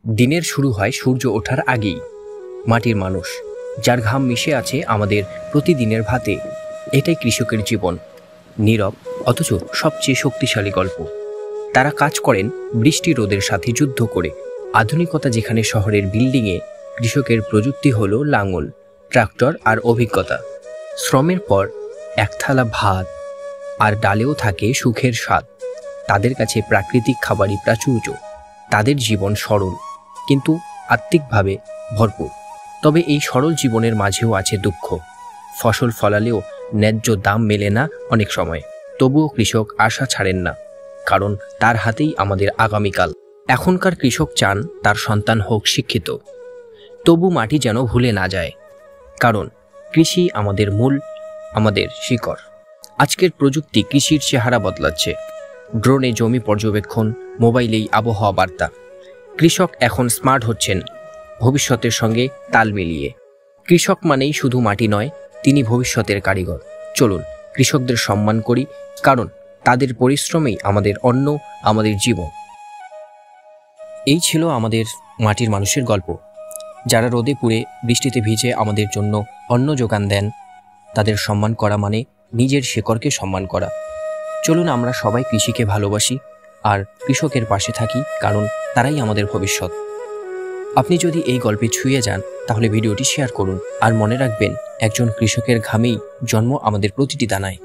দিনের শুরু হয় সূর্য ওঠার আগেই। মাটির মানুষ, যার ঘাম মিশে আছে আমাদের প্রতিদিনের ভাতে। এটাই কৃষকের জীবন, নীরব অথচ সবচেয়ে শক্তিশালী গল্প। তারা কাজ করেন বৃষ্টি রোদের সাথে যুদ্ধ করে। আধুনিকতা যেখানে শহরের বিল্ডিংয়ে, কৃষকের প্রযুক্তি হলো লাঙল, ট্রাক্টর আর অভিজ্ঞতা। শ্রমের পর এক থালা ভাত আর ডালেও থাকে সুখের স্বাদ। তাদের কাছে প্রাকৃতিক খাবারই প্রাচুর্য। তাদের জীবন সরল কিন্তু আত্মিকভাবে ভরপুর। তবে এই সরল জীবনের মাঝেও আছে দুঃখ। ফসল ফলালেও ন্যায্য দাম মেলে না অনেক সময়। তবুও কৃষক আশা ছাড়েন না, কারণ তার হাতেই আমাদের আগামীকাল। এখনকার কৃষক চান তার সন্তান হোক শিক্ষিত, তবু মাটি যেন ভুলে না যায়, কারণ কৃষি আমাদের মূল, আমাদের শিকড়। আজকের প্রযুক্তি কৃষির চেহারা বদলাচ্ছে। ড্রোনে জমি পর্যবেক্ষণ, মোবাইলেই আবহাওয়া বার্তা। কৃষক এখন স্মার্ট হচ্ছেন ভবিষ্যতের সঙ্গে তাল মিলিয়ে। কৃষক মানেই শুধু মাটি নয়, তিনি ভবিষ্যতের কারিগর। চলুন কৃষকদের সম্মান করি, কারণ তাদের পরিশ্রমেই আমাদের অন্ন, আমাদের জীবন। এই ছিল আমাদের মাটির মানুষের গল্প, যারা রোদে পুড়ে বৃষ্টিতে ভিজে আমাদের জন্য অন্ন যোগান দেন। তাদের সম্মান করা মানে নিজের শেকড়কে সম্মান করা। চলুন আমরা সবাই কৃষিকে ভালোবাসি আর কৃষকের পাশে থাকি, কারণ তারাই আমাদের ভবিষ্যৎ। আপনি যদি এই গল্পে ছুঁয়ে যান তাহলে ভিডিওটি শেয়ার করুন, আর মনে রাখবেন, একজন কৃষকের ঘামেই জন্ম আমাদের প্রতিটি দানায়।